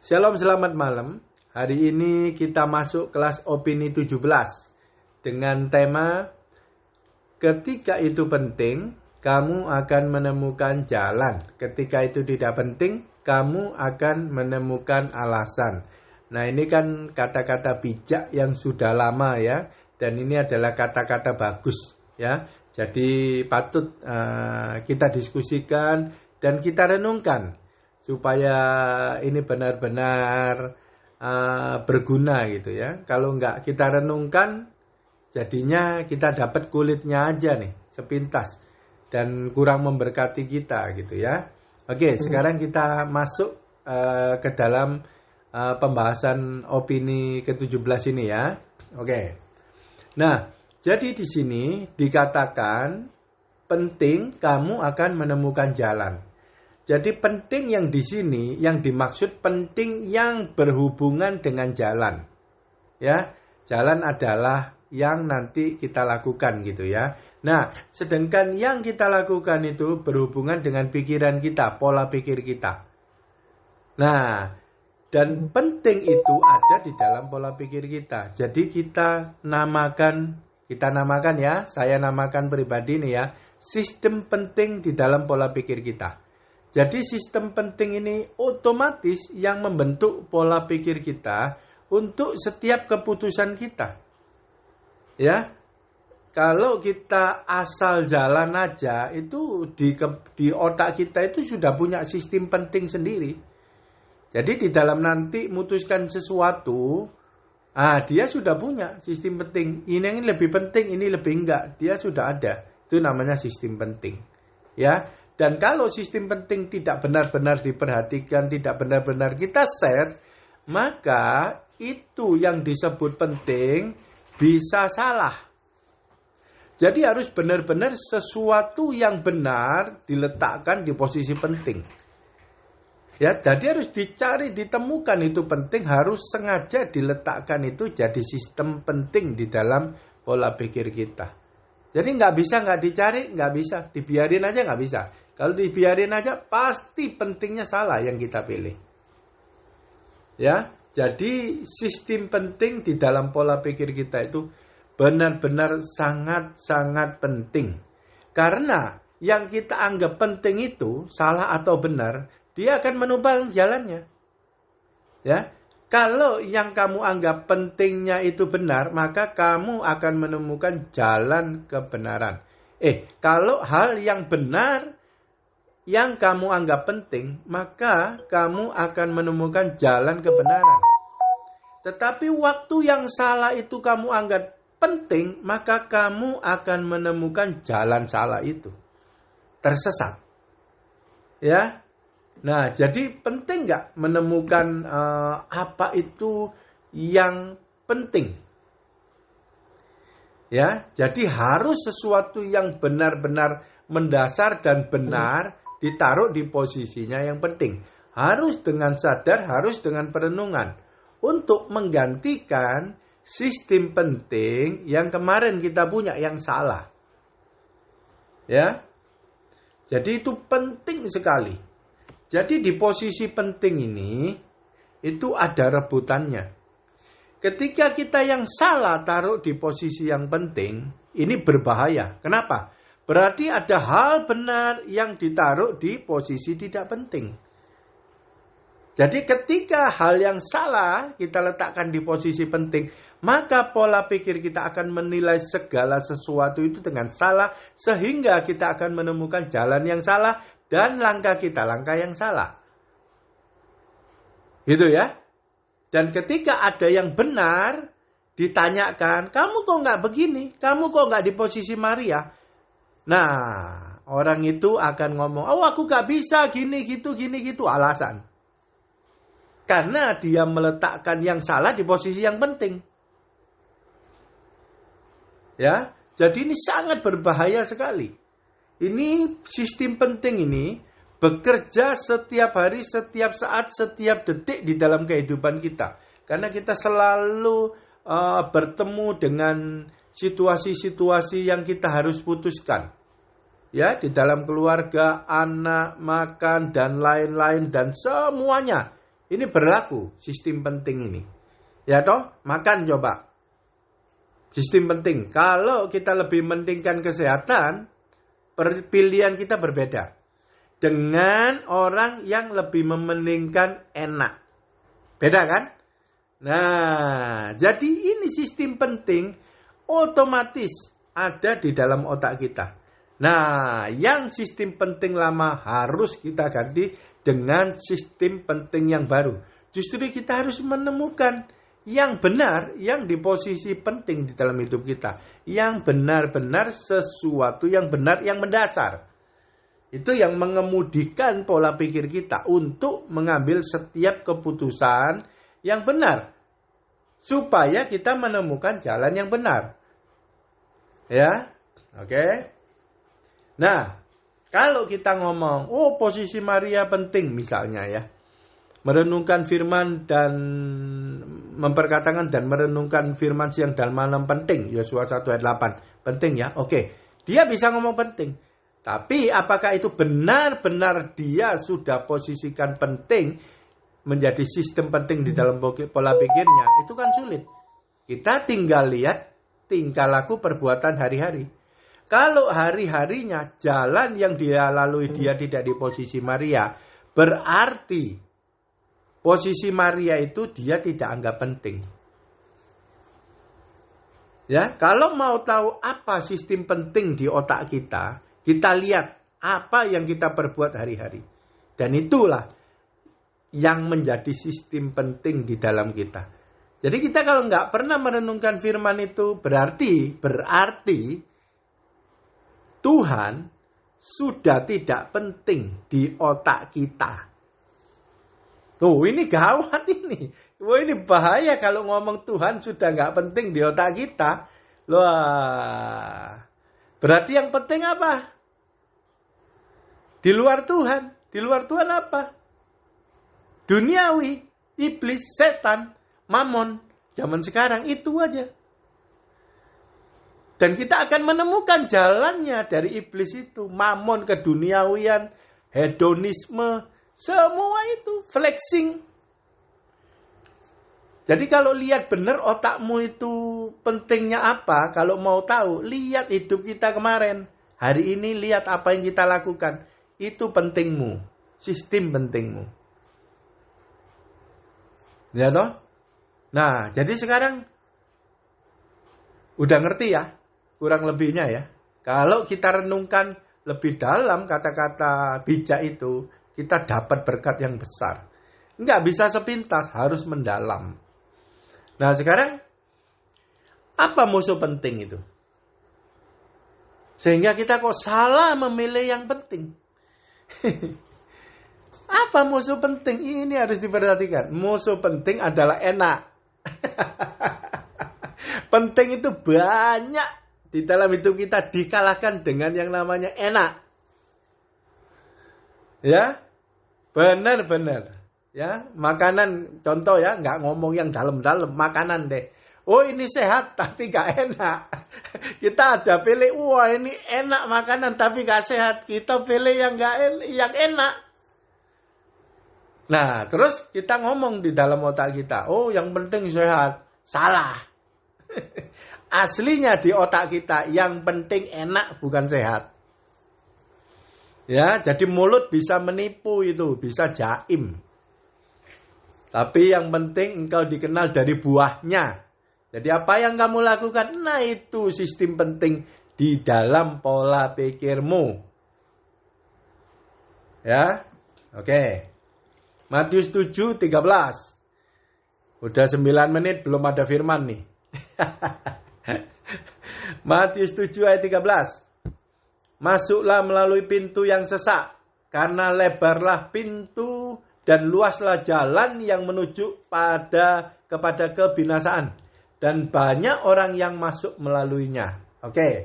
Shalom, selamat malam. Hari ini kita masuk kelas opini 17 dengan tema ketika itu penting, kamu akan menemukan jalan. Ketika itu tidak penting, kamu akan menemukan alasan. Nah, ini kan kata-kata bijak yang sudah lama ya, dan ini adalah kata-kata bagus ya. Jadi patut kita diskusikan dan kita renungkan supaya ini benar-benar berguna gitu ya. Kalau enggak kita renungkan, jadinya kita dapat kulitnya aja nih, sepintas. Dan kurang memberkati kita gitu ya. Oke, sekarang kita masuk ke dalam pembahasan opini ke-17 ini ya. Oke. Nah, jadi di sini dikatakan penting kamu akan menemukan jalan. Jadi penting yang di sini, yang dimaksud penting yang berhubungan dengan jalan. Ya, jalan adalah yang nanti kita lakukan gitu ya. Nah, sedangkan yang kita lakukan itu berhubungan dengan pikiran kita, pola pikir kita. Nah, dan penting itu ada di dalam pola pikir kita. Jadi kita namakan ya, saya namakan pribadi nih ya, sistem penting di dalam pola pikir kita. Jadi sistem penting ini otomatis yang membentuk pola pikir kita untuk setiap keputusan kita. Ya, kalau kita asal jalan aja, itu di otak kita itu sudah punya sistem penting sendiri. Jadi di dalam nanti memutuskan sesuatu, dia sudah punya sistem penting. Ini lebih penting, ini lebih enggak. Dia sudah ada. Itu namanya sistem penting. Ya. Dan kalau sistem penting tidak benar-benar diperhatikan, tidak benar-benar kita set, maka itu yang disebut penting bisa salah. Jadi harus benar-benar sesuatu yang benar diletakkan di posisi penting. Ya, jadi harus dicari, ditemukan itu penting, harus sengaja diletakkan itu jadi sistem penting di dalam pola pikir kita. Jadi nggak bisa nggak dicari, nggak bisa, dibiarin aja nggak bisa. Kalau dibiarin aja, pasti pentingnya salah yang kita pilih. Ya, jadi sistem penting di dalam pola pikir kita itu benar-benar sangat-sangat penting. Karena yang kita anggap penting itu, salah atau benar, dia akan menumpang jalannya. Ya, kalau yang kamu anggap pentingnya itu benar, maka kamu akan menemukan jalan kebenaran. Kalau hal yang benar yang kamu anggap penting, maka kamu akan menemukan jalan kebenaran. Tetapi waktu yang salah itu kamu anggap penting, maka kamu akan menemukan jalan salah itu. Tersesat. Ya. Nah, jadi penting nggak menemukan apa itu yang penting? Ya, jadi harus sesuatu yang benar-benar mendasar dan benar ditaruh di posisinya yang penting. Harus dengan sadar, harus dengan perenungan. Untuk menggantikan sistem penting yang kemarin kita punya yang salah. Ya. Jadi itu penting sekali. Jadi di posisi penting ini, itu ada rebutannya. Ketika kita yang salah taruh di posisi yang penting, ini berbahaya. Kenapa? Berarti ada hal benar yang ditaruh di posisi tidak penting. Jadi ketika hal yang salah kita letakkan di posisi penting, maka pola pikir kita akan menilai segala sesuatu itu dengan salah, sehingga kita akan menemukan jalan yang salah dan langkah kita langkah yang salah. Gitu ya. Dan ketika ada yang benar, ditanyakan, kamu kok nggak begini? Kamu kok nggak di posisi Maria? Nah, orang itu akan ngomong, aku gak bisa gini gitu, alasan. Karena dia meletakkan yang salah di posisi yang penting. Ya, jadi ini sangat berbahaya sekali. Ini sistem penting ini bekerja setiap hari, setiap saat, setiap detik di dalam kehidupan kita. Karena kita selalu bertemu dengan situasi-situasi yang kita harus putuskan. Ya, di dalam keluarga, anak, makan, dan lain-lain, dan semuanya. Ini berlaku sistem penting ini. Ya toh, makan coba. Sistem penting. Kalau kita lebih mementingkan kesehatan, pilihan kita berbeda. Dengan orang yang lebih mementingkan enak. Beda kan? Nah, jadi ini sistem penting otomatis ada di dalam otak kita. Nah, yang sistem penting lama harus kita ganti dengan sistem penting yang baru. Justru kita harus menemukan yang benar, yang di posisi penting di dalam hidup kita. Yang benar-benar sesuatu yang benar, yang mendasar. Itu yang mengemudikan pola pikir kita untuk mengambil setiap keputusan yang benar. Supaya kita menemukan jalan yang benar. Ya, oke. Nah, kalau kita ngomong, oh posisi Maria penting misalnya ya. Merenungkan firman dan memperkatakan dan merenungkan firman siang dan malam penting. Yosua 1 ayat 8. Penting ya, oke. Dia bisa ngomong penting. Tapi apakah itu benar-benar dia sudah posisikan penting menjadi sistem penting di dalam pola pikirnya? Itu kan sulit. Kita tinggal lihat tingkah laku perbuatan hari-hari. Kalau hari-harinya jalan yang dia lalui dia tidak di posisi Maria, berarti posisi Maria itu dia tidak anggap penting. Ya, kalau mau tahu apa sistem penting di otak kita, kita lihat apa yang kita perbuat hari-hari. Dan itulah yang menjadi sistem penting di dalam kita. Jadi kita kalau nggak pernah merenungkan firman itu, berarti Tuhan sudah tidak penting di otak kita. Tuh, ini gawat ini. Wah, ini bahaya kalau ngomong Tuhan sudah nggak penting di otak kita. Wah, berarti yang penting apa? Di luar Tuhan. Di luar Tuhan apa? Duniawi, iblis, setan, mamon. Zaman sekarang itu aja. Dan kita akan menemukan jalannya dari iblis itu. Mamon, keduniawian, hedonisme, semua itu flexing. Jadi kalau lihat benar otakmu itu pentingnya apa, kalau mau tahu, lihat hidup kita kemarin. Hari ini lihat apa yang kita lakukan. Itu pentingmu, sistem pentingmu. Ya toh? Nah, jadi sekarang udah ngerti ya, kurang lebihnya ya. Kalau kita renungkan lebih dalam kata-kata bijak itu, kita dapat berkat yang besar. Nggak bisa sepintas, harus mendalam. Nah, sekarang apa musuh penting itu? Sehingga kita kok salah memilih yang penting. Apa musuh penting? Ini harus diperhatikan. Musuh penting adalah enak. Penting itu banyak di dalam hidup kita dikalahkan dengan yang namanya enak. Ya, benar-benar. Ya, makanan contoh ya, nggak ngomong yang dalam-dalam, makanan deh. Oh ini sehat tapi gak enak. Kita ada pilih, wah ini enak makanan tapi gak sehat. Kita pilih yang enak. Nah terus kita ngomong di dalam otak kita, oh yang penting sehat. Salah. Aslinya di otak kita yang penting enak bukan sehat. Ya, jadi mulut bisa menipu itu, bisa jaim. Tapi yang penting engkau dikenal dari buahnya. Jadi apa yang kamu lakukan? Nah itu sistem penting di dalam pola pikirmu. Ya, oke. Matius 7:13. Udah 9 menit belum ada firman nih. Matius 7 ayat 13. Masuklah melalui pintu yang sesak, karena lebarlah pintu dan luaslah jalan yang menuju kepada kebinasaan. Dan banyak orang yang masuk melaluinya. Oke.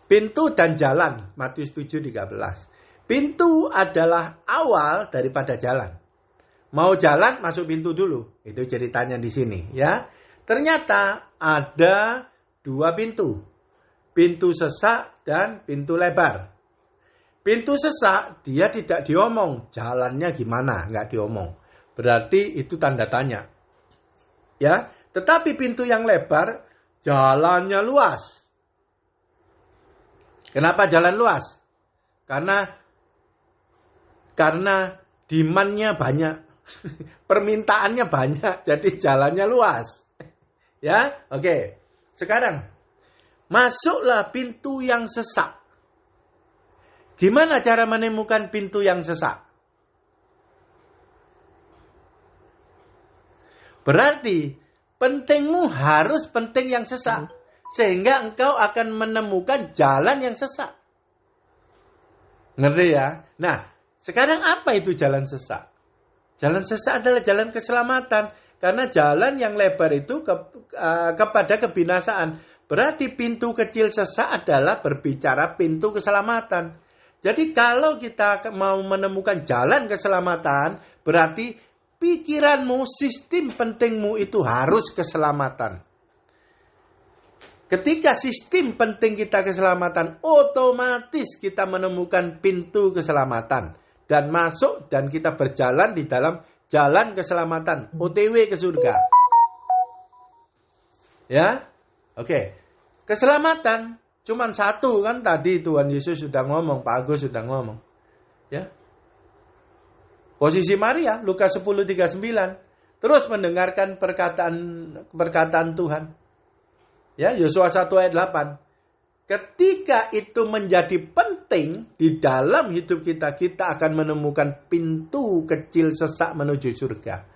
Pintu dan jalan. Matius 7:13. Pintu adalah awal daripada jalan. Mau jalan, masuk pintu dulu. Itu ceritanya di sini. Ya. Ternyata ada 2 pintu. Pintu sesak dan pintu lebar. Pintu sesak, dia tidak diomong. Jalannya gimana? Nggak diomong. Berarti itu tanda tanya. Ya, tetapi pintu yang lebar, jalannya luas. Kenapa jalan luas? Karena demand-nya banyak. Permintaannya banyak, jadi jalannya luas. Ya, oke. Sekarang, masuklah pintu yang sesak. Gimana cara menemukan pintu yang sesak? Berarti, pentingmu harus penting yang sesak. Sehingga engkau akan menemukan jalan yang sesak. Ngerti ya? Nah, sekarang apa itu jalan sesak? Jalan sesak adalah jalan keselamatan. Karena jalan yang lebar itu kepada kebinasaan. Berarti pintu kecil sesak adalah berbicara pintu keselamatan. Jadi kalau kita mau menemukan jalan keselamatan, berarti pikiranmu, sistem pentingmu itu harus keselamatan. Ketika sistem penting kita keselamatan, otomatis kita menemukan pintu keselamatan. Dan masuk dan kita berjalan di dalam jalan keselamatan. OTW ke surga. Ya, oke. Keselamatan cuman satu kan tadi Tuhan Yesus sudah ngomong, Pak Agus sudah ngomong. Ya. Posisi Maria, Lukas 10:39. Terus mendengarkan perkataan Tuhan. Ya, Yosua 1 ayat 8. Ketika itu menjadi penting di dalam hidup kita, kita akan menemukan pintu kecil sesak menuju surga.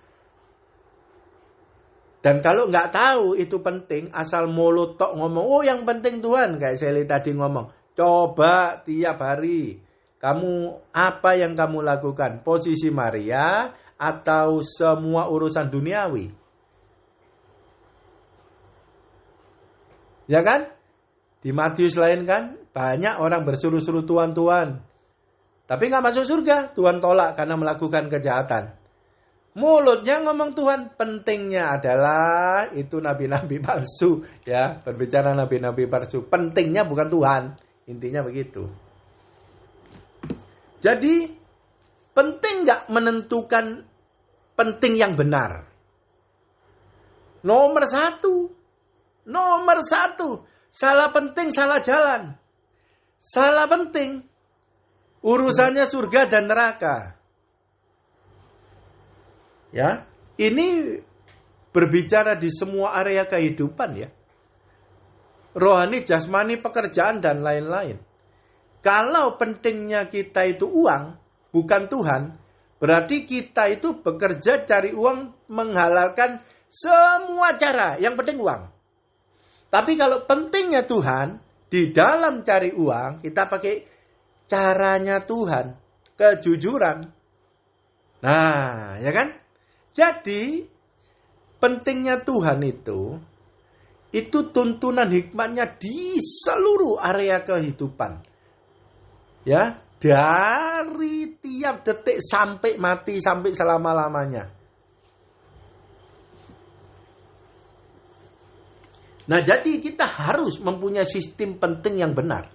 Dan kalau nggak tahu itu penting, asal mulut tok ngomong, oh yang penting Tuhan, kayak Sally tadi ngomong, coba tiap hari, kamu apa yang kamu lakukan? Posisi Maria atau semua urusan duniawi? Ya kan? Di Matius lain kan, banyak orang bersuruh-suruh Tuhan, Tuhan. Tapi nggak masuk surga, Tuhan tolak karena melakukan kejahatan. Mulutnya ngomong Tuhan, pentingnya adalah itu nabi-nabi palsu. Ya, berbicara nabi-nabi palsu. Pentingnya bukan Tuhan. Intinya begitu. Jadi, penting nggak menentukan penting yang benar? Nomor satu. Salah penting, salah jalan. Salah penting. Urusannya surga dan neraka. Ya, ini berbicara di semua area kehidupan ya. Rohani, jasmani, pekerjaan, dan lain-lain. Kalau pentingnya kita itu uang, bukan Tuhan, berarti kita itu bekerja cari uang, menghalalkan semua cara. Yang penting uang. Tapi kalau pentingnya Tuhan, di dalam cari uang, kita pakai caranya Tuhan. Kejujuran. Nah, ya kan? Jadi, pentingnya Tuhan itu tuntunan hikmatnya di seluruh area kehidupan. Ya, dari tiap detik sampai mati, sampai selama-lamanya. Nah, jadi kita harus mempunyai sistem penting yang benar.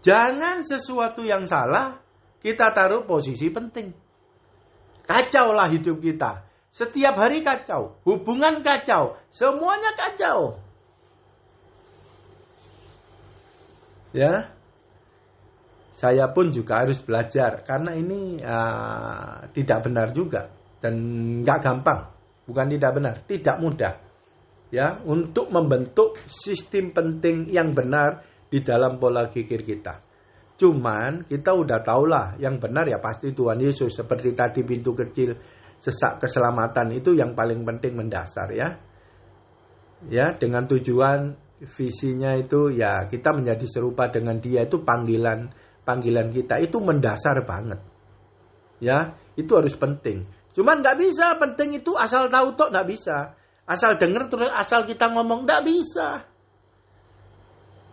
Jangan sesuatu yang salah, kita taruh posisi penting. Kacaulah hidup kita. Setiap hari kacau. Hubungan kacau. Semuanya kacau. Ya. Saya pun juga harus belajar. Karena ini tidak benar juga. Dan nggak gampang. Bukan tidak benar. Tidak mudah. Ya, untuk membentuk sistem penting yang benar di dalam pola pikir kita. Cuman kita udah tahulah yang benar ya pasti Tuhan Yesus. Seperti tadi pintu kecil sesak keselamatan itu yang paling penting mendasar ya. Ya, dengan tujuan visinya itu ya kita menjadi serupa dengan Dia, itu panggilan kita itu mendasar banget. Ya, itu harus penting. Cuman nggak bisa penting itu asal tahu tok, nggak bisa. Asal dengar terus asal kita ngomong, nggak bisa.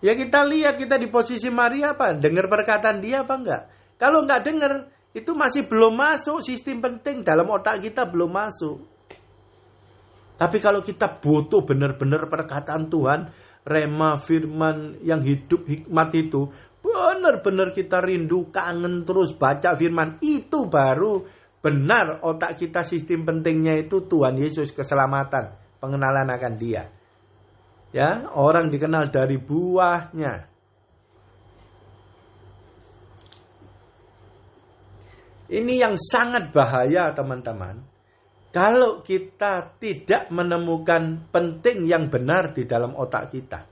Ya kita lihat kita di posisi Maria apa? Dengar perkataan Dia apa enggak? Kalau nggak dengar, itu masih belum masuk sistem penting dalam otak kita, belum masuk. Tapi kalau kita butuh benar-benar perkataan Tuhan, rema firman yang hidup hikmat itu, benar-benar kita rindu, kangen terus baca firman, itu baru benar otak kita sistem pentingnya itu Tuhan Yesus, keselamatan, pengenalan akan Dia. Ya, orang dikenal dari buahnya. Ini yang sangat bahaya, teman-teman. Kalau kita tidak menemukan penting yang benar di dalam otak kita.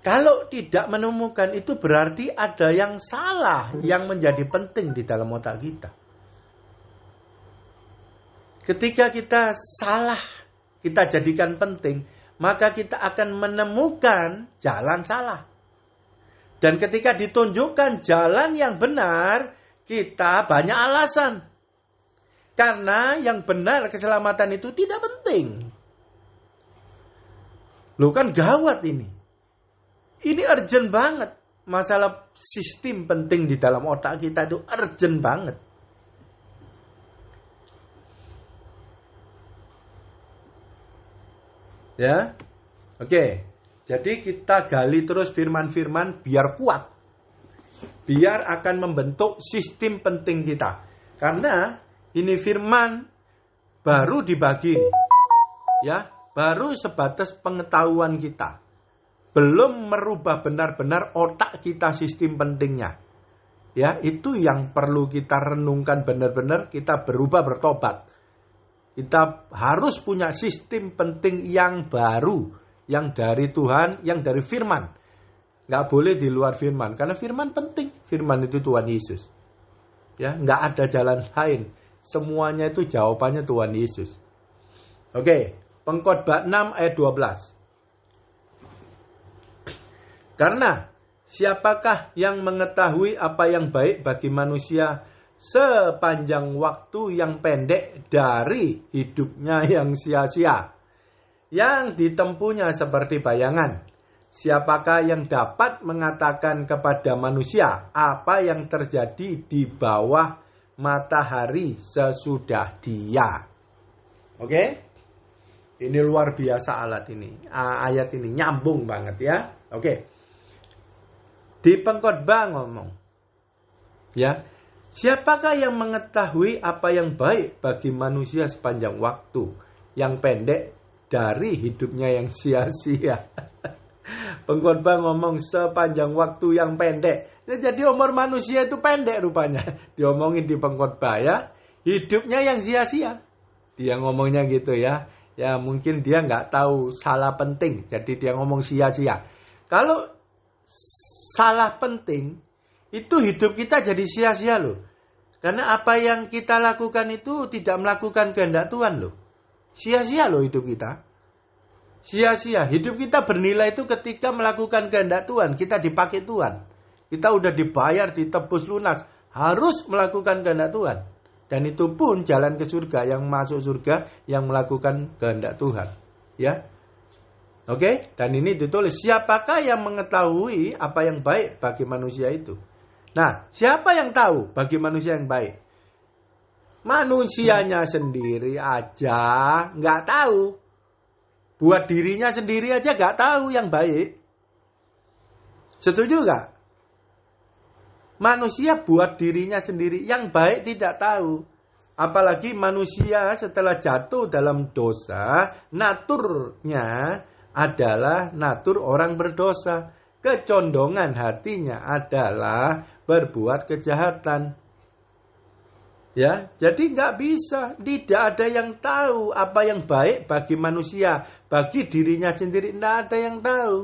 Kalau tidak menemukan, itu berarti ada yang salah yang menjadi penting di dalam otak kita. Ketika kita salah, kita jadikan penting, maka kita akan menemukan jalan salah. Dan ketika ditunjukkan jalan yang benar, kita banyak alasan. Karena yang benar, keselamatan itu tidak penting. Loh, kan gawat ini. Ini urgent banget. Masalah sistem penting di dalam otak kita itu urgent banget. Ya. Oke. Jadi kita gali terus firman-firman biar kuat. Biar akan membentuk sistem penting kita. Karena ini firman baru dibagi. Ya, baru sebatas pengetahuan kita. Belum merubah benar-benar otak kita sistem pentingnya. Ya, itu yang perlu kita renungkan benar-benar, kita berubah, bertobat. Kita harus punya sistem penting yang baru, yang dari Tuhan, yang dari firman. Nggak boleh di luar firman, karena firman penting. Firman itu Tuhan Yesus. Ya, nggak ada jalan lain. Semuanya itu jawabannya Tuhan Yesus. Oke, Pengkhotbah 6 ayat 12. Karena siapakah yang mengetahui apa yang baik bagi manusia sepanjang waktu yang pendek dari hidupnya yang sia-sia, yang ditempuhnya seperti bayangan. Siapakah yang dapat mengatakan kepada manusia apa yang terjadi di bawah matahari sesudah dia? Oke? Ini luar biasa ayat ini nyambung banget ya. Oke. Di Pengkhotbah ngomong, ya, siapakah yang mengetahui apa yang baik bagi manusia sepanjang waktu yang pendek dari hidupnya yang sia-sia? Pengkhotbah ngomong sepanjang waktu yang pendek. Ya, jadi umur manusia itu pendek rupanya. Diomongin di Pengkhotbah ya. Hidupnya yang sia-sia. Dia ngomongnya gitu ya. Ya mungkin dia nggak tahu salah penting. Jadi dia ngomong sia-sia. Kalau salah penting, itu hidup kita jadi sia-sia loh. Karena apa yang kita lakukan itu tidak melakukan kehendak Tuhan loh. Sia-sia loh hidup kita. Sia-sia. Hidup kita bernilai itu ketika melakukan kehendak Tuhan. Kita dipakai Tuhan. Kita udah dibayar, ditebus lunas. Harus melakukan kehendak Tuhan. Dan itu pun jalan ke surga. Yang masuk surga, yang melakukan kehendak Tuhan. Ya. Oke, dan ini ditulis, siapakah yang mengetahui apa yang baik bagi manusia itu? Nah, siapa yang tahu bagi manusia yang baik? Manusianya sendiri aja nggak tahu. Buat dirinya sendiri aja nggak tahu yang baik. Setuju nggak? Manusia buat dirinya sendiri yang baik tidak tahu. Apalagi manusia setelah jatuh dalam dosa, naturnya adalah natur orang berdosa. Kecondongan hatinya adalah berbuat kejahatan. Ya, jadi nggak bisa. Tidak ada yang tahu apa yang baik bagi manusia. Bagi dirinya sendiri tidak ada yang tahu.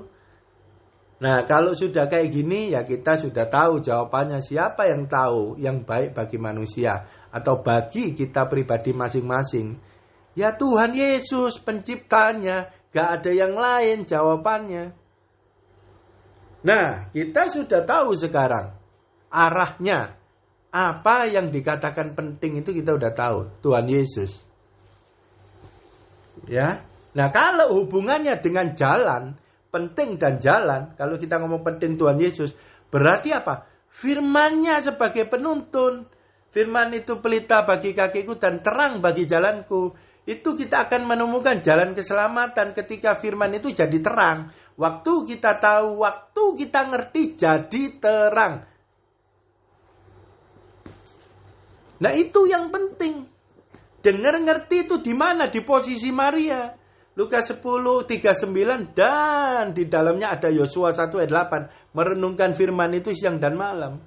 Nah, kalau sudah kayak gini ya kita sudah tahu jawabannya. Siapa yang tahu yang baik bagi manusia atau bagi kita pribadi masing-masing? Ya Tuhan Yesus penciptanya. Gak ada yang lain jawabannya. Nah, kita sudah tahu sekarang arahnya. Apa yang dikatakan penting itu kita udah tahu. Tuhan Yesus. Ya. Nah, kalau hubungannya dengan jalan, penting dan jalan, kalau kita ngomong penting Tuhan Yesus, berarti apa? Firman-Nya sebagai penuntun. Firman itu pelita bagi kakiku dan terang bagi jalanku. Itu kita akan menemukan jalan keselamatan ketika firman itu jadi terang. Waktu kita tahu, waktu kita ngerti jadi terang. Nah itu yang penting. Dengar ngerti itu di mana? Di posisi Maria. Lukas 10:39 dan di dalamnya ada Yosua 1 ayat 8. Merenungkan firman itu siang dan malam.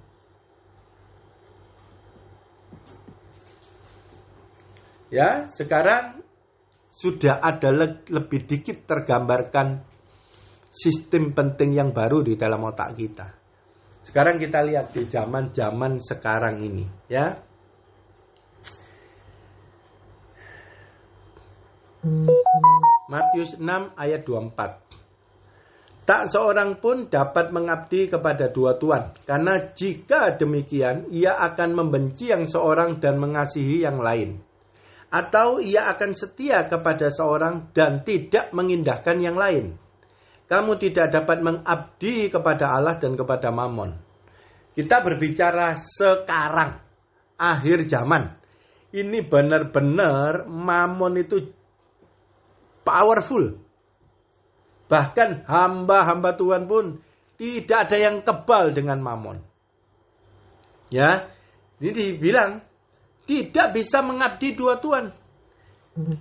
Ya, sekarang sudah ada lebih dikit tergambarkan sistem penting yang baru di dalam otak kita. Sekarang kita lihat di zaman-zaman sekarang ini, ya. Matius 6 ayat 24. Tak seorang pun dapat mengabdi kepada dua tuan, karena jika demikian ia akan membenci yang seorang dan mengasihi yang lain. Atau ia akan setia kepada seorang dan tidak mengindahkan yang lain. Kamu tidak dapat mengabdi kepada Allah dan kepada Mammon. Kita berbicara sekarang, akhir zaman. Ini benar-benar Mammon itu powerful. Bahkan hamba-hamba Tuhan pun tidak ada yang kebal dengan Mammon. Ya, ini dibilang tidak bisa mengabdi dua tuan.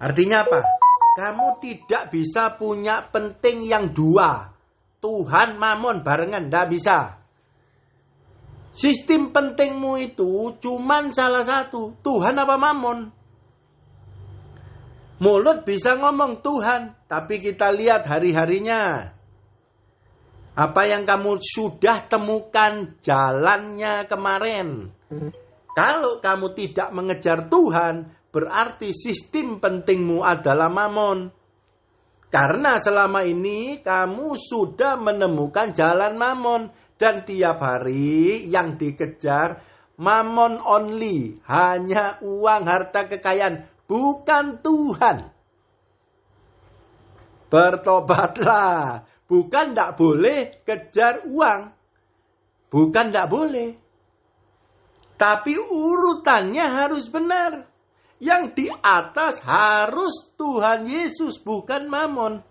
Artinya apa? Kamu tidak bisa punya penting yang dua. Tuhan, Mammon barengan, tidak bisa. Sistem pentingmu itu cuman salah satu. Tuhan apa Mammon? Mulut bisa ngomong Tuhan, tapi kita lihat hari-harinya. Apa yang kamu sudah temukan jalannya kemarin. Kalau kamu tidak mengejar Tuhan, berarti sistem pentingmu adalah Mammon. Karena selama ini kamu sudah menemukan jalan Mammon. Dan tiap hari yang dikejar Mammon only. Hanya uang, harta, kekayaan. Bukan Tuhan. Bertobatlah. Bukan tidak boleh kejar uang. Bukan tidak boleh. Tapi urutannya harus benar. Yang di atas harus Tuhan Yesus, bukan Mammon.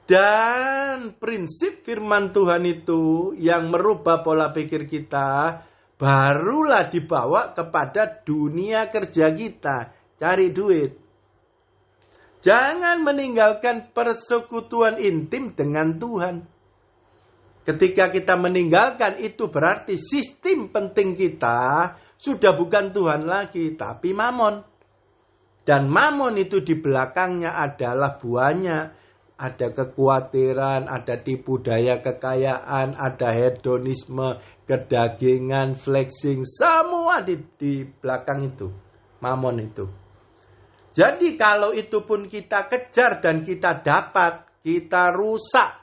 Dan prinsip firman Tuhan itu yang merubah pola pikir kita, barulah dibawa kepada dunia kerja kita. Cari duit. Jangan meninggalkan persekutuan intim dengan Tuhan. Ketika kita meninggalkan itu berarti sistem penting kita sudah bukan Tuhan lagi, tapi Mammon. Dan Mammon itu di belakangnya adalah buahnya. Ada kekhawatiran, ada tipu daya kekayaan, ada hedonisme, kedagingan, flexing, semua di belakang itu. Mammon itu. Jadi kalau itu pun kita kejar dan kita dapat, kita rusak.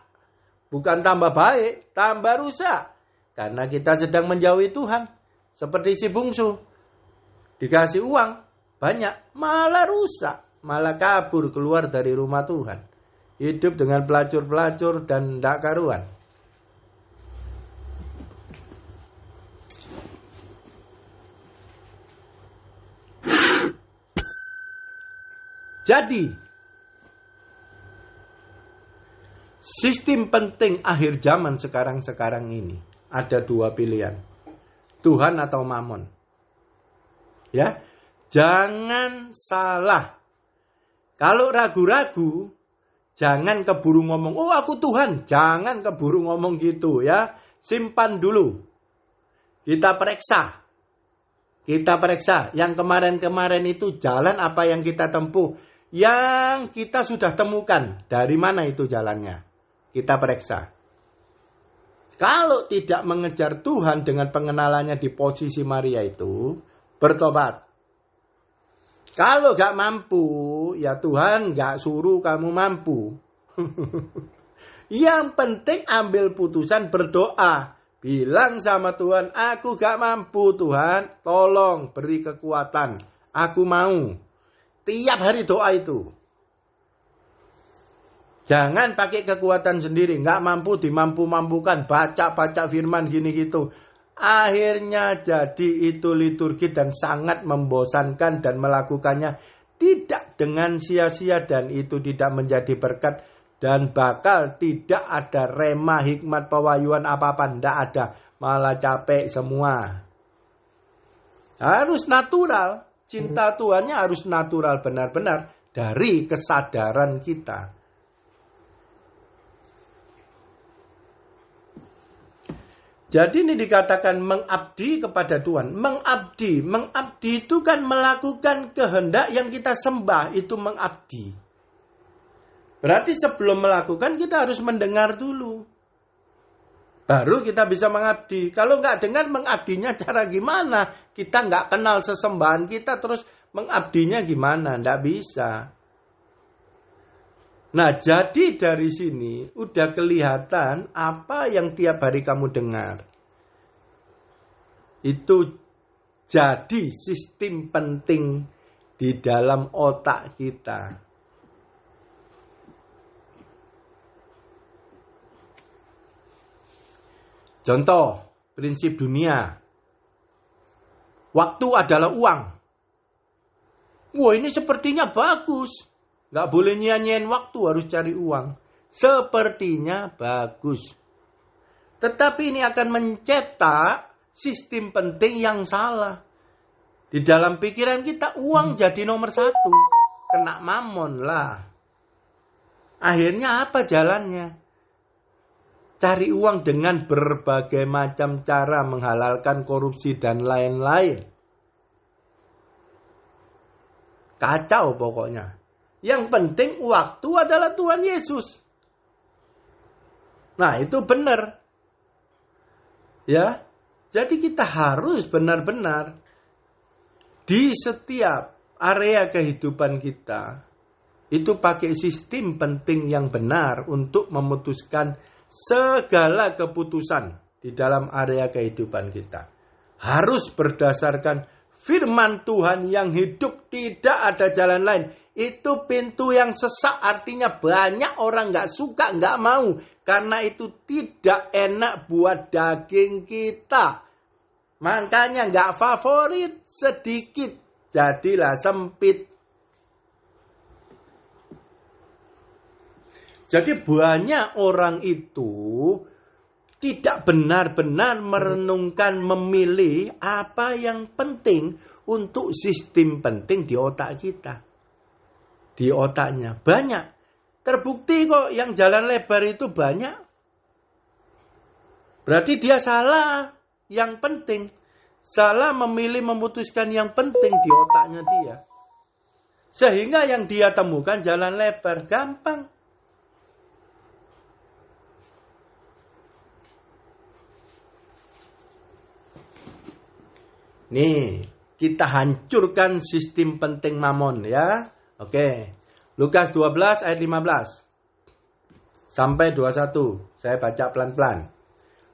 Bukan tambah baik, tambah rusak. Karena kita sedang menjauhi Tuhan. Seperti si bungsu. Dikasih uang banyak, malah rusak. Malah kabur keluar dari rumah Tuhan. Hidup dengan pelacur-pelacur dan tidak karuan. Jadi, sistem penting akhir zaman sekarang ini ada dua pilihan. Tuhan atau Mammon. Ya, jangan salah. Kalau ragu-ragu, jangan keburu ngomong, oh aku Tuhan. Jangan keburu ngomong gitu ya. Simpan dulu. Kita periksa. Yang kemarin-kemarin itu jalan apa yang kita tempuh. Yang kita sudah temukan. Dari mana itu jalannya? Kita periksa. Kalau tidak mengejar Tuhan dengan pengenalannya di posisi Maria itu, bertobat. Kalau gak mampu, ya Tuhan gak suruh kamu mampu. Yang penting ambil putusan, berdoa. Bilang sama Tuhan, aku gak mampu Tuhan, tolong beri kekuatan. Aku mau. Tiap hari doa itu. Jangan pakai kekuatan sendiri. Gak mampu dimampu-mampukan. Baca-baca firman gini gitu. Akhirnya jadi itu liturgi dan sangat membosankan dan melakukannya tidak dengan sia-sia dan itu tidak menjadi berkat dan bakal tidak ada rema hikmat pewahyuan apa-apa, tidak ada, malah capek semua. Harus natural. Cinta Tuhannya harus natural benar-benar dari kesadaran kita. Jadi ini dikatakan mengabdi kepada Tuhan. Mengabdi itu kan melakukan kehendak yang kita sembah, itu mengabdi. Berarti sebelum melakukan kita harus mendengar dulu. Baru kita bisa mengabdi. Kalau nggak dengar mengabdinya cara gimana? Kita nggak kenal sesembahan kita terus mengabdinya gimana? Nggak bisa. Nah, jadi dari sini udah kelihatan apa yang tiap hari kamu dengar. Itu jadi sistem penting di dalam otak kita. Contoh, prinsip dunia. Waktu adalah uang. Wah, ini sepertinya bagus. Nggak boleh nyanyiin waktu, harus cari uang. Sepertinya bagus. Tetapi ini akan mencetak sistem penting yang salah. Di dalam pikiran kita, uang jadi nomor satu. Kena mamon lah. Akhirnya apa jalannya? Cari uang dengan berbagai macam cara menghalalkan korupsi dan lain-lain. Kacau pokoknya. Yang penting waktu adalah Tuhan Yesus. Nah, itu benar. Ya. Jadi kita harus benar-benar di setiap area kehidupan kita itu pakai sistem penting yang benar untuk memutuskan segala keputusan di dalam area kehidupan kita. Harus berdasarkan firman Tuhan yang hidup, tidak ada jalan lain. Itu pintu yang sesak, artinya banyak orang gak suka, gak mau. Karena itu tidak enak buat daging kita. Makanya gak favorit, sedikit. Jadilah sempit. Jadi banyak orang itu tidak benar-benar merenungkan, memilih apa yang penting untuk sistem penting di otak kita. Di otaknya. Banyak. Terbukti kok yang jalan lebar itu banyak. Berarti dia salah yang penting. Salah memilih memutuskan yang penting di otaknya dia. Sehingga yang dia temukan jalan lebar. Gampang. Nih, kita hancurkan sistem penting mamon ya. Oke. Lukas 12 ayat 15 sampai 21. Saya baca pelan-pelan.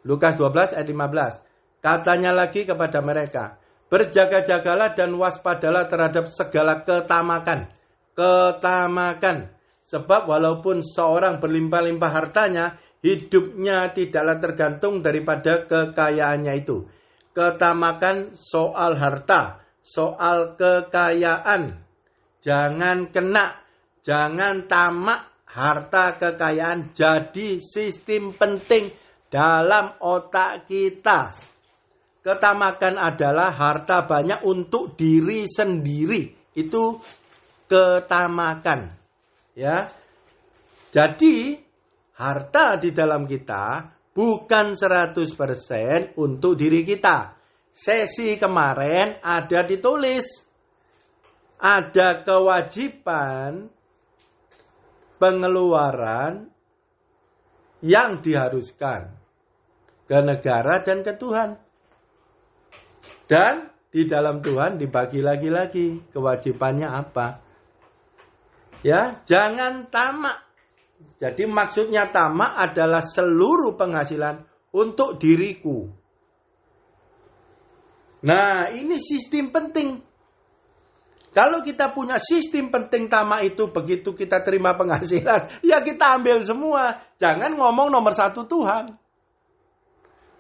Lukas 12 ayat 15. Katanya lagi kepada mereka, berjaga-jagalah dan waspadalah terhadap segala ketamakan. Ketamakan. Sebab walaupun seorang berlimpah-limpah hartanya, hidupnya tidaklah tergantung daripada kekayaannya itu. Ketamakan soal harta, soal kekayaan. Jangan kena, jangan tamak harta kekayaan jadi sistem penting dalam otak kita. Ketamakan adalah harta banyak untuk diri sendiri. Itu ketamakan. Ya. Jadi harta di dalam kita bukan 100% untuk diri kita. Sesi kemarin ada ditulis. Ada kewajiban pengeluaran yang diharuskan ke negara dan ke Tuhan. Dan di dalam Tuhan dibagi lagi kewajibannya apa. Ya, jangan tamak. Jadi maksudnya tamak adalah seluruh penghasilan untuk diriku. Nah, ini sistem penting. Kalau kita punya sistem penting tamak itu, begitu kita terima penghasilan, ya kita ambil semua. Jangan ngomong nomor satu Tuhan.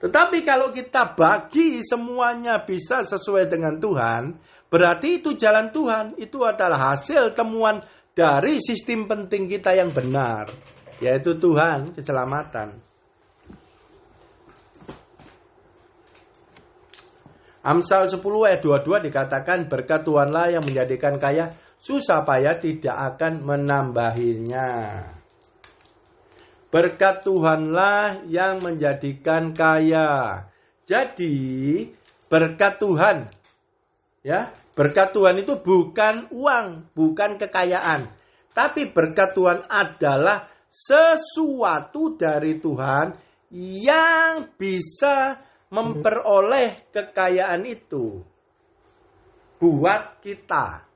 Tetapi kalau kita bagi semuanya bisa sesuai dengan Tuhan, berarti itu jalan Tuhan. Itu adalah hasil temuan dari sistem penting kita yang benar, yaitu Tuhan, keselamatan. Amsal 10 ayat 22 dikatakan berkat Tuhanlah yang menjadikan kaya, susah payah tidak akan menambahinya. Berkat Tuhanlah yang menjadikan kaya. Jadi berkat Tuhan, ya, berkat Tuhan itu bukan uang, bukan kekayaan. Tapi berkat Tuhan adalah sesuatu dari Tuhan yang bisa memperoleh kekayaan itu buat kita.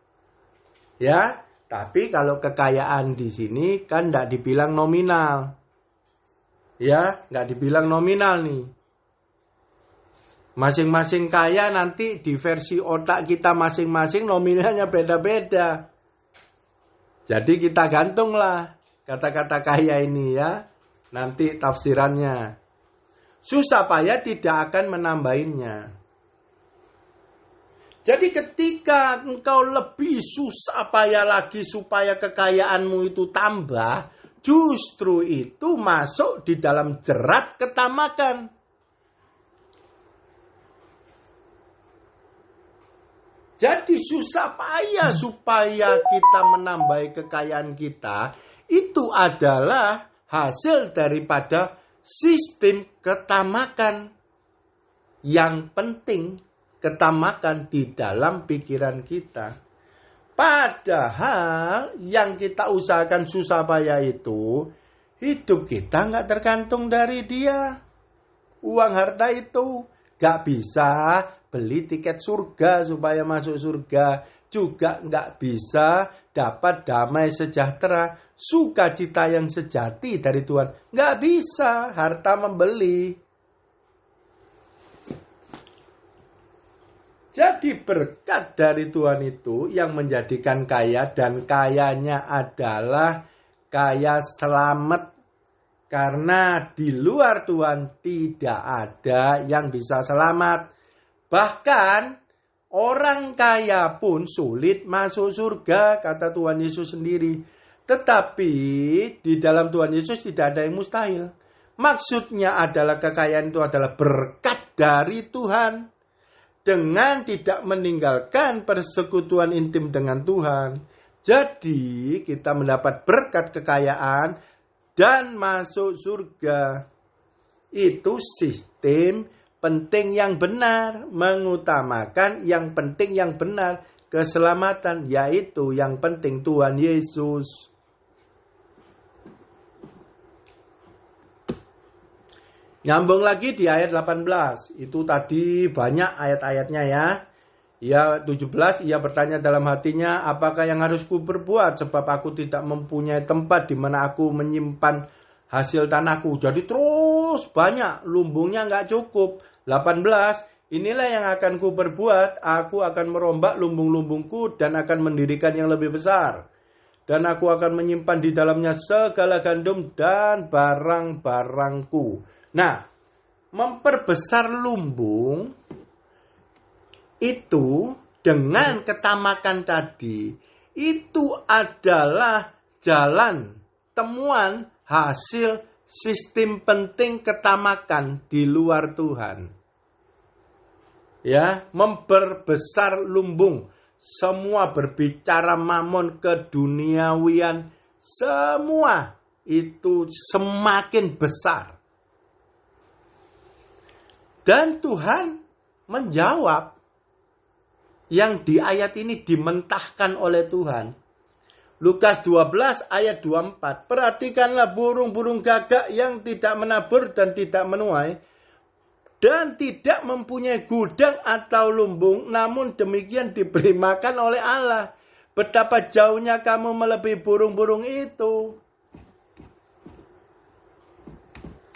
Ya, tapi kalau kekayaan di sini kan tidak dibilang nominal. Ya, nggak dibilang nominal nih. Masing-masing kaya nanti di versi otak kita masing-masing nominalnya beda-beda. Jadi kita gantunglah kata-kata kaya ini ya. Nanti tafsirannya. Susah payah tidak akan menambahinya. Jadi ketika engkau lebih susah payah lagi supaya kekayaanmu itu tambah, justru itu masuk di dalam jerat ketamakan. Jadi susah payah supaya kita menambah kekayaan kita, itu adalah hasil daripada sistem ketamakan. Yang penting ketamakan di dalam pikiran kita. Padahal yang kita usahakan susah payah itu, hidup kita nggak tergantung dari dia. Uang harta itu nggak bisa beli tiket surga supaya masuk surga. Juga nggak bisa dapat damai sejahtera, sukacita yang sejati dari Tuhan. Nggak bisa harta membeli. Jadi berkat dari Tuhan itu yang menjadikan kaya, dan kayanya adalah kaya selamat. Karena di luar Tuhan tidak ada yang bisa selamat. Bahkan orang kaya pun sulit masuk surga, kata Tuhan Yesus sendiri. Tetapi di dalam Tuhan Yesus tidak ada yang mustahil. Maksudnya adalah kekayaan itu adalah berkat dari Tuhan. Dengan tidak meninggalkan persekutuan intim dengan Tuhan. Jadi kita mendapat berkat kekayaan dan masuk surga. Itu sistem penting yang benar, mengutamakan yang penting yang benar, keselamatan, yaitu yang penting Tuhan Yesus. Nyambung lagi di ayat 18. Itu tadi banyak ayat-ayatnya ya. Ya 17, ia bertanya dalam hatinya, apakah yang harus ku berbuat sebab aku tidak mempunyai tempat di mana aku menyimpan hasil tanahku. Jadi terus banyak, lumbungnya nggak cukup. 18, inilah yang akan ku berbuat, aku akan merombak lumbung-lumbungku dan akan mendirikan yang lebih besar. Dan aku akan menyimpan di dalamnya segala gandum dan barang-barangku. Nah, memperbesar lumbung itu dengan ketamakan tadi, itu adalah jalan, temuan, hasil sistem penting ketamakan di luar Tuhan. Ya, memperbesar lumbung. Semua berbicara mamon, keduniawian, semua itu semakin besar. Dan Tuhan menjawab yang di ayat ini dimentahkan oleh Tuhan. Lukas 12 ayat 24. Perhatikanlah burung-burung gagak yang tidak menabur dan tidak menuai dan tidak mempunyai gudang atau lumbung, namun demikian diberi makan oleh Allah. Betapa jauhnya kamu melebihi burung-burung itu.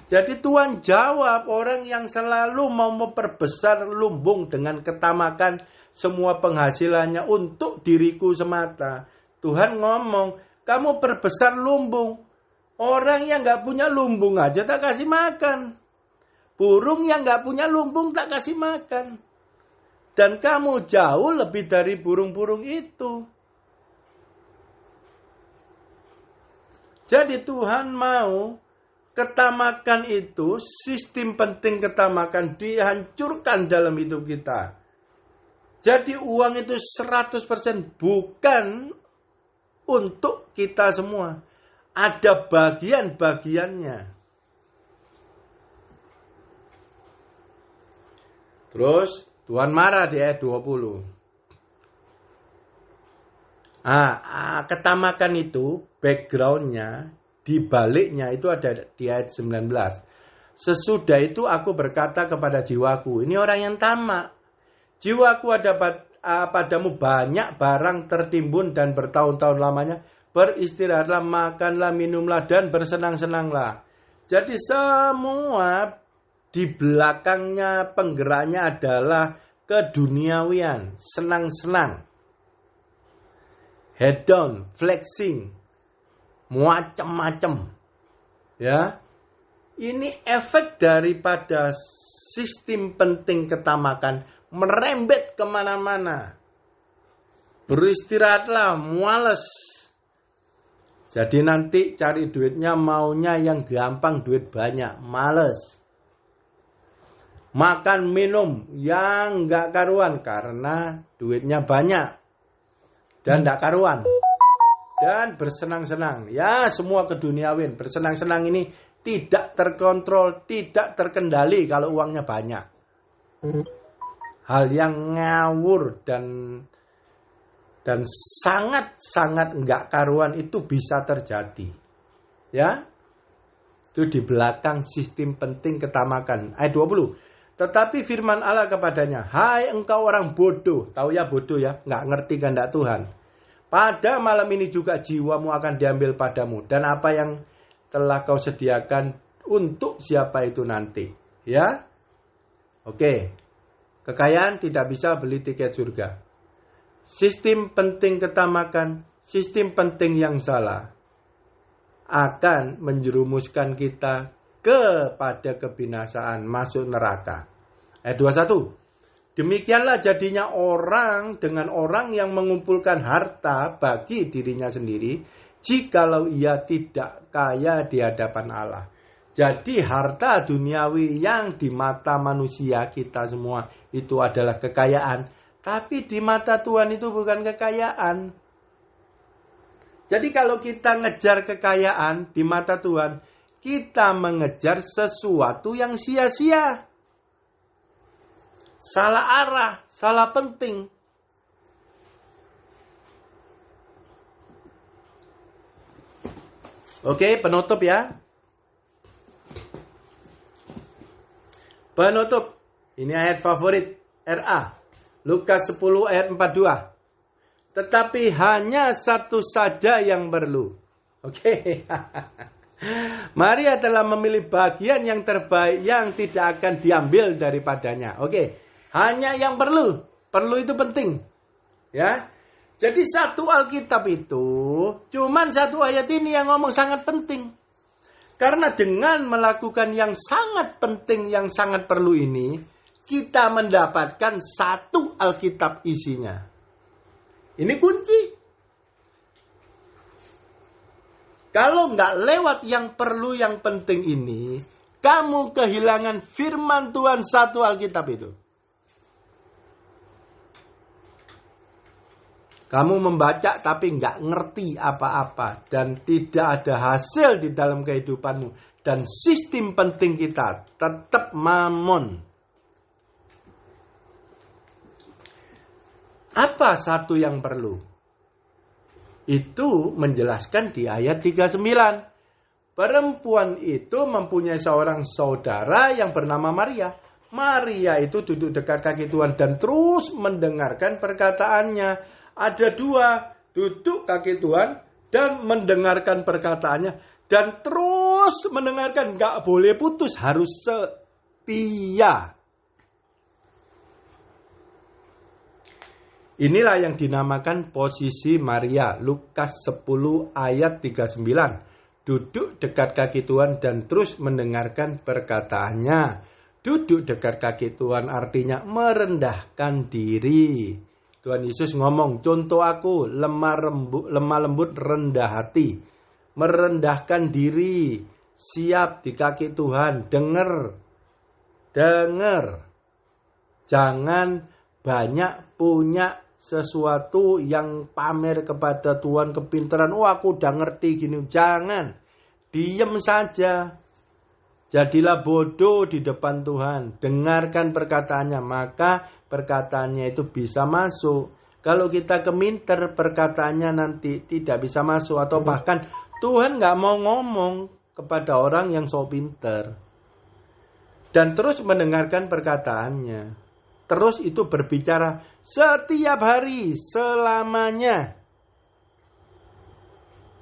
Jadi Tuhan jawab, orang yang selalu mau memperbesar lumbung dengan ketamakan semua penghasilannya untuk diriku semata. Tuhan ngomong, kamu perbesar lumbung. Orang yang gak punya lumbung aja tak kasih makan. Burung yang gak punya lumbung tak kasih makan. Dan kamu jauh lebih dari burung-burung itu. Jadi Tuhan mau ketamakan itu, sistem penting ketamakan dihancurkan dalam hidup kita. Jadi uang itu 100% bukan untuk kita semua. Ada bagian-bagiannya. Terus Tuhan marah di ayat 20. Ketamakan itu backgroundnya, dibaliknya itu ada di ayat 19. Sesudah itu aku berkata kepada jiwaku, ini orang yang tamak. Jiwaku ada padamu banyak barang tertimbun dan bertahun-tahun lamanya. Beristirahatlah, makanlah, minumlah, dan bersenang-senanglah. Jadi semua di belakangnya penggeraknya adalah keduniawian, senang-senang. Head down, flexing, macam-macam. Ya. Ini efek daripada sistem penting ketamakan merembet kemana-mana. Beristirahatlah, muales. Jadi nanti cari duitnya maunya yang gampang, duit banyak, males. Makan minum yang nggak karuan karena duitnya banyak dan nggak karuan. Dan bersenang-senang, ya semua keduniawian. Bersenang-senang ini tidak terkontrol, tidak terkendali kalau uangnya banyak. Hal yang ngawur dan sangat-sangat nggak karuan itu bisa terjadi. Ya, itu di belakang sistem penting ketamakan. Ayat 20. Tetapi firman Allah kepadanya, hai engkau orang bodoh. Tahu ya bodoh ya, nggak ngerti kehendak Tuhan. Pada malam ini juga jiwamu akan diambil padamu. Dan apa yang telah kau sediakan untuk siapa itu nanti. Ya, oke. Kekayaan tidak bisa beli tiket surga. Sistem penting ketamakan, sistem penting yang salah akan menjerumuskan kita kepada kebinasaan, masuk neraka. Ayat 21. Demikianlah jadinya orang dengan orang yang mengumpulkan harta bagi dirinya sendiri, jikalau ia tidak kaya di hadapan Allah. Jadi harta duniawi yang di mata manusia kita semua itu adalah kekayaan. Tapi di mata Tuhan itu bukan kekayaan. Jadi kalau kita ngejar kekayaan di mata Tuhan, kita mengejar sesuatu yang sia-sia. Salah arah, salah penting. Oke, penutup ya. Penutup. Ini ayat favorit RA. Lukas 10 ayat 42. Tetapi hanya satu saja yang perlu. Oke. Maria telah memilih bagian yang terbaik yang tidak akan diambil daripadanya. Oke. Hanya yang perlu. Perlu itu penting. Ya. Jadi satu Alkitab itu cuman satu ayat ini yang ngomong sangat penting. Karena dengan melakukan yang sangat penting, yang sangat perlu ini, kita mendapatkan satu Alkitab isinya. Ini kunci. Kalau nggak lewat yang perlu, yang penting ini, kamu kehilangan firman Tuhan satu Alkitab itu. Kamu membaca tapi nggak ngerti apa-apa. Dan tidak ada hasil di dalam kehidupanmu. Dan sistem penting kita tetap mamon. Apa satu yang perlu? Itu menjelaskan di ayat 39. Perempuan itu mempunyai seorang saudara yang bernama Maria. Maria itu duduk dekat kaki Tuhan dan terus mendengarkan perkataannya. Ada dua, duduk kaki Tuhan dan mendengarkan perkataannya. Dan terus mendengarkan, gak boleh putus, harus setia. Inilah yang dinamakan posisi Maria, Lukas 10 ayat 39. Duduk dekat kaki Tuhan dan terus mendengarkan perkataannya. Duduk dekat kaki Tuhan artinya merendahkan diri. Tuhan Yesus ngomong, contoh aku lemah lembut rendah hati. Merendahkan diri, siap di kaki Tuhan, dengar. Jangan banyak punya sesuatu yang pamer kepada Tuhan kepintaran. Oh, aku udah ngerti gini. Jangan. Diem saja. Jadilah bodoh di depan Tuhan. Dengarkan perkataannya. Maka perkataannya itu bisa masuk. Kalau kita keminter, perkataannya nanti tidak bisa masuk. Atau bahkan Tuhan gak mau ngomong kepada orang yang sok pinter. Dan terus mendengarkan perkataannya. Terus itu berbicara setiap hari, selamanya.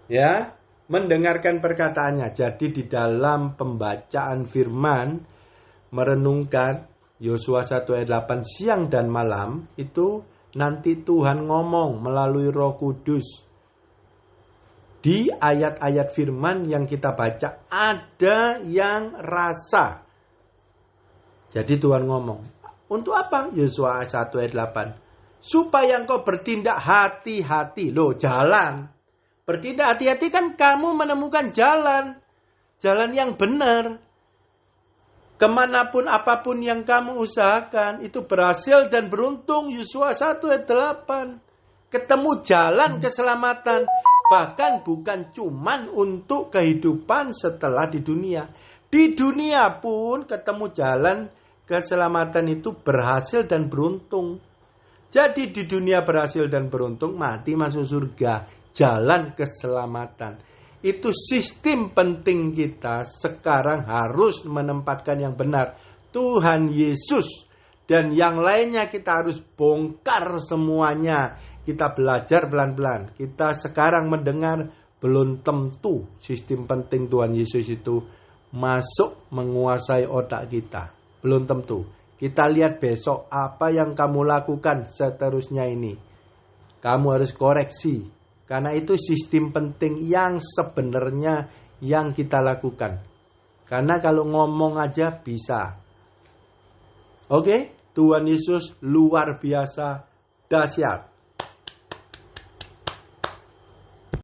Ya, mendengarkan perkataannya. Jadi di dalam pembacaan firman, merenungkan Yosua 1 ayat 8 siang dan malam, itu nanti Tuhan ngomong melalui Roh Kudus. Di ayat-ayat firman yang kita baca, ada yang rasa. Jadi Tuhan ngomong. Untuk apa? Yosua 1 ayat 8. Supaya engkau bertindak hati-hati. Loh, jalan. Bertindak hati-hati kan kamu menemukan jalan. Jalan yang benar. Kemanapun apapun yang kamu usahakan, itu berhasil dan beruntung. Yosua 1 ayat 8. Ketemu jalan keselamatan. Bahkan bukan cuman untuk kehidupan setelah di dunia. Di dunia pun ketemu jalan keselamatan itu berhasil dan beruntung. Jadi di dunia berhasil dan beruntung, mati masuk surga. Jalan keselamatan. Itu sistem penting kita sekarang harus menempatkan yang benar. Tuhan Yesus. Dan yang lainnya kita harus bongkar semuanya. Kita belajar pelan-pelan. Kita sekarang mendengar belum tentu sistem penting Tuhan Yesus itu masuk menguasai otak kita. Belum tentu. Kita lihat besok apa yang kamu lakukan seterusnya ini. Kamu harus koreksi. Karena itu sistem penting yang sebenarnya yang kita lakukan. Karena kalau ngomong aja bisa. Oke? Tuhan Yesus luar biasa dahsyat.